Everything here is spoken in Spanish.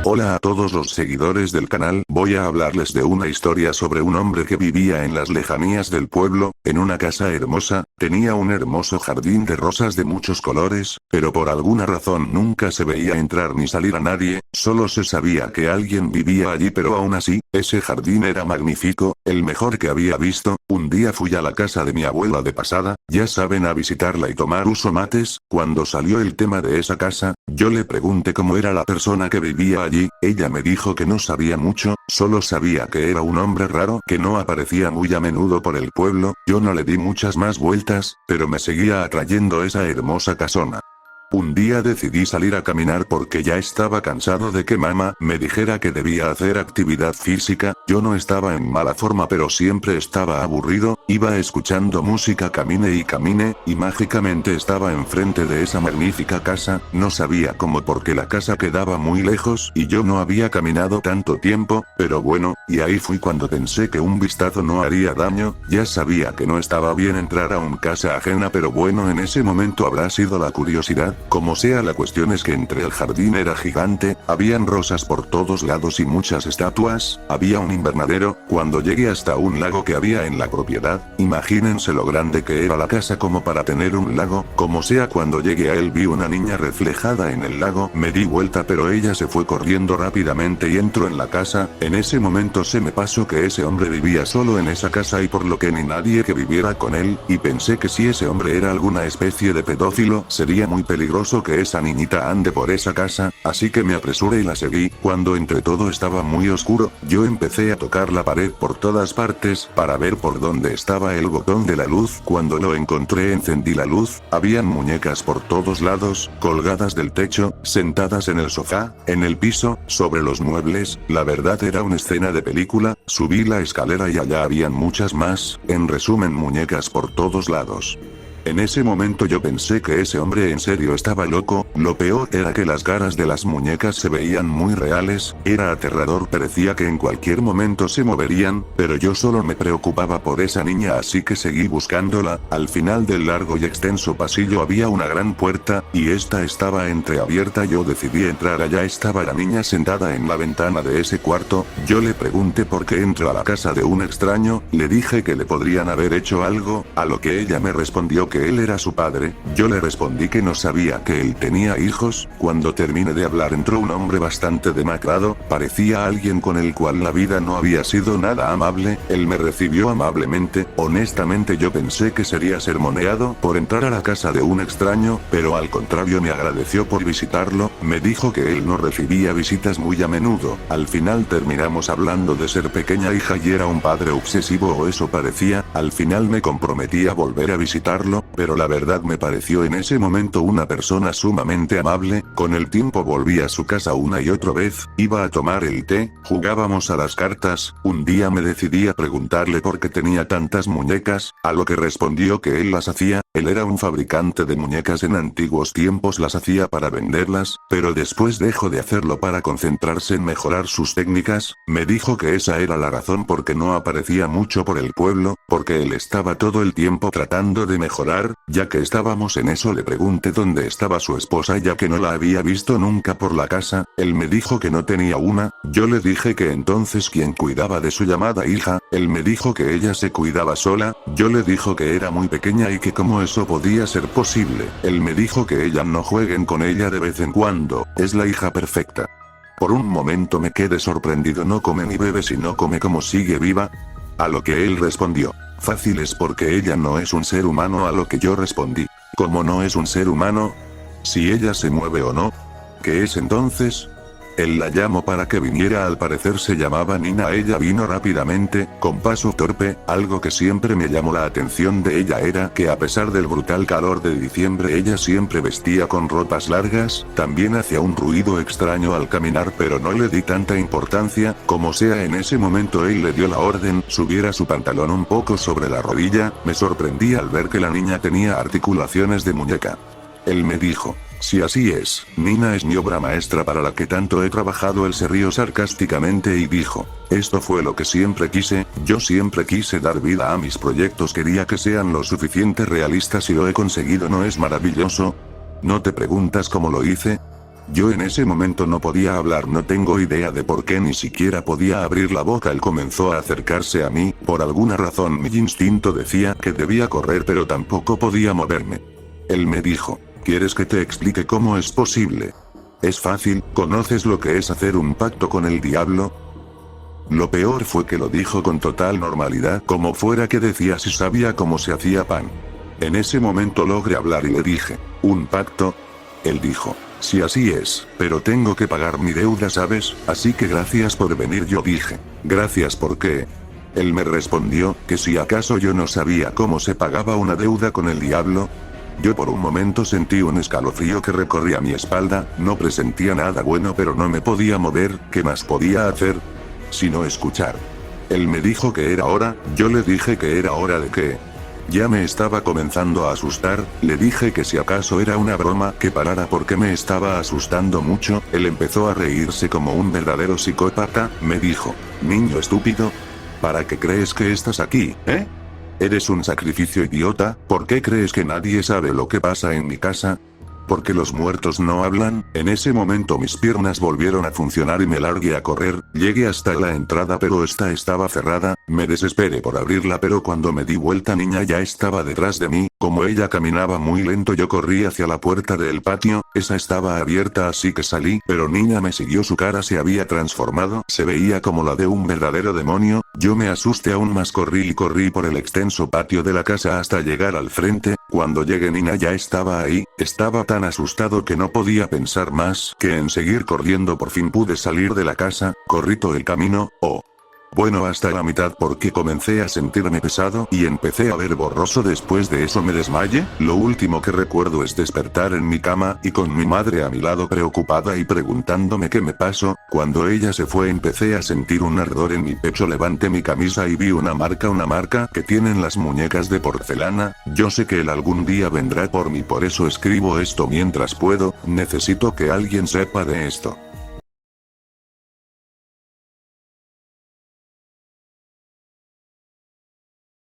Hola a todos los seguidores del canal, voy a hablarles de una historia sobre un hombre que vivía en las lejanías del pueblo, en una casa hermosa, tenía un hermoso jardín de rosas de muchos colores, pero por alguna razón nunca se veía entrar ni salir a nadie, solo se sabía que alguien vivía allí, pero aún así, ese jardín era magnífico, el mejor que había visto. Un día fui a la casa de mi abuela de pasada, ya saben, a visitarla y tomar uso mates. Cuando salió el tema de esa casa, yo le pregunté cómo era la persona que vivía allí, ella me dijo que no sabía mucho, solo sabía que era un hombre raro que no aparecía muy a menudo por el pueblo. Yo no le di muchas más vueltas, pero me seguía atrayendo esa hermosa casona. Un día decidí salir a caminar porque ya estaba cansado de que mamá me dijera que debía hacer actividad física. Yo no estaba en mala forma, pero siempre estaba aburrido, iba escuchando música, caminé y mágicamente estaba enfrente de esa magnífica casa. No sabía cómo, porque la casa quedaba muy lejos y yo no había caminado tanto tiempo, pero bueno, y ahí fui cuando pensé que un vistazo no haría daño. Ya sabía que no estaba bien entrar a una casa ajena, pero bueno, en ese momento habrá sido la curiosidad. Como sea, la cuestión es que entre el jardín era gigante, habían rosas por todos lados y muchas estatuas, había un invernadero. Cuando llegué hasta un lago que había en la propiedad, imagínense lo grande que era la casa como para tener un lago. Como sea, cuando llegué a él vi una niña reflejada en el lago, me di vuelta pero ella se fue corriendo rápidamente y entró en la casa. En ese momento se me pasó que ese hombre vivía solo en esa casa y por lo que ni nadie que viviera con él, y pensé que si ese hombre era alguna especie de pedófilo, sería muy peligroso que esa niñita ande por esa casa, así que me apresuré y la seguí. Cuando entre todo estaba muy oscuro, yo empecé a tocar la pared por todas partes para ver por dónde estaba el botón de la luz. Cuando lo encontré, encendí la luz, habían muñecas por todos lados, colgadas del techo, sentadas en el sofá, en el piso, sobre los muebles. La verdad era una escena de película. Subí la escalera y allá habían muchas más, en resumen, muñecas por todos lados. En ese momento yo pensé que ese hombre en serio estaba loco. Lo peor era que las caras de las muñecas se veían muy reales, era aterrador, parecía que en cualquier momento se moverían, pero yo solo me preocupaba por esa niña, así que seguí buscándola. Al final del largo y extenso pasillo había una gran puerta, y esta estaba entreabierta. Yo decidí entrar. Allá estaba la niña sentada en la ventana de ese cuarto. Yo le pregunté por qué entró a la casa de un extraño, le dije que le podrían haber hecho algo, a lo que ella me respondió que él era su padre. Yo le respondí que no sabía que él tenía hijos. Cuando terminé de hablar entró un hombre bastante demacrado, parecía alguien con el cual la vida no había sido nada amable. Él me recibió amablemente. Honestamente yo pensé que sería sermoneado por entrar a la casa de un extraño, pero al contrario me agradeció por visitarlo, me dijo que él no recibía visitas muy a menudo. Al final terminamos hablando de ser pequeña hija y era un padre obsesivo, o eso parecía. Al final me comprometí a volver a visitarlo, pero la verdad me pareció en ese momento una persona sumamente amable. Con el tiempo volví a su casa una y otra vez, iba a tomar el té, jugábamos a las cartas. Un día me decidí a preguntarle por qué tenía tantas muñecas, a lo que respondió que él las hacía. Él era un fabricante de muñecas, en antiguos tiempos las hacía para venderlas, pero después dejó de hacerlo para concentrarse en mejorar sus técnicas. Me dijo que esa era la razón por qué no aparecía mucho por el pueblo, porque él estaba todo el tiempo tratando de mejorar. Ya que estábamos en eso, le pregunté dónde estaba su esposa, ya que no la había visto nunca por la casa. Él me dijo que no tenía una. Yo le dije que entonces quién cuidaba de su llamada hija. Él me dijo que ella se cuidaba sola. Yo le dijo que era muy pequeña y que cómo eso podía ser posible. Él me dijo que ella no jueguen con ella de vez en cuando, es la hija perfecta. Por un momento me quedé sorprendido. No come ni bebe, si no come, ¿cómo sigue viva? A lo que él respondió: fácil, es porque ella no es un ser humano. A lo que yo respondí: ¿cómo no es un ser humano? Si ella se mueve o no. ¿Qué es entonces? Él la llamó para que viniera, al parecer se llamaba Nina. Ella vino rápidamente, con paso torpe. Algo que siempre me llamó la atención de ella era que a pesar del brutal calor de diciembre, ella siempre vestía con ropas largas. También hacía un ruido extraño al caminar, pero no le di tanta importancia. Como sea, en ese momento él le dio la orden: subiera su pantalón un poco sobre la rodilla. Me sorprendí al ver que la niña tenía articulaciones de muñeca. Él me dijo: si así es, Nina es mi obra maestra para la que tanto he trabajado. Él se rió sarcásticamente y dijo: esto fue lo que siempre quise, yo siempre quise dar vida a mis proyectos, quería que sean lo suficiente realistas y lo he conseguido. ¿No es maravilloso? ¿No te preguntas cómo lo hice? Yo en ese momento no podía hablar, no tengo idea de por qué ni siquiera podía abrir la boca. Él comenzó a acercarse a mí, por alguna razón mi instinto decía que debía correr pero tampoco podía moverme. Él me dijo, ¿quieres que te explique cómo es posible? Es fácil, ¿conoces lo que es hacer un pacto con el diablo? Lo peor fue que lo dijo con total normalidad, como fuera que decía si sabía cómo se hacía pan. En ese momento logré hablar y le dije, ¿un pacto? Él dijo, sí, así es, pero tengo que pagar mi deuda, ¿sabes? Así que gracias por venir. Yo dije, ¿gracias por qué? Él me respondió, que si acaso yo no sabía cómo se pagaba una deuda con el diablo. Yo por un momento sentí un escalofrío que recorría mi espalda, no presentía nada bueno pero no me podía mover, ¿qué más podía hacer? Sino escuchar. Él me dijo que era hora, yo le dije que era hora de qué. Ya me estaba comenzando a asustar, le dije que si acaso era una broma, que parara porque me estaba asustando mucho. Él empezó a reírse como un verdadero psicópata, me dijo, niño estúpido, ¿para qué crees que estás aquí, eh? Eres un sacrificio, idiota. ¿Por qué crees que nadie sabe lo que pasa en mi casa? ¿Porque los muertos no hablan? En ese momento mis piernas volvieron a funcionar y me largué a correr. Llegué hasta la entrada pero esta estaba cerrada, me desesperé por abrirla pero cuando me di vuelta niña ya estaba detrás de mí. Como ella caminaba muy lento yo corrí hacia la puerta del patio, esa estaba abierta así que salí, pero niña me siguió, su cara se había transformado, se veía como la de un verdadero demonio. Yo me asusté aún más, corrí por el extenso patio de la casa hasta llegar al frente. Cuando llegué niña ya estaba ahí, estaba tan asustado que no podía pensar más que en seguir corriendo. Por fin pude salir de la casa, corrí todo el camino, bueno, hasta la mitad porque comencé a sentirme pesado y empecé a ver borroso. Después de eso me desmayé. Lo último que recuerdo es despertar en mi cama y con mi madre a mi lado preocupada y preguntándome qué me pasó. Cuando ella se fue empecé a sentir un ardor en mi pecho, levanté mi camisa y vi una marca que tienen las muñecas de porcelana. Yo sé que él algún día vendrá por mí, por eso escribo esto mientras puedo, necesito que alguien sepa de esto.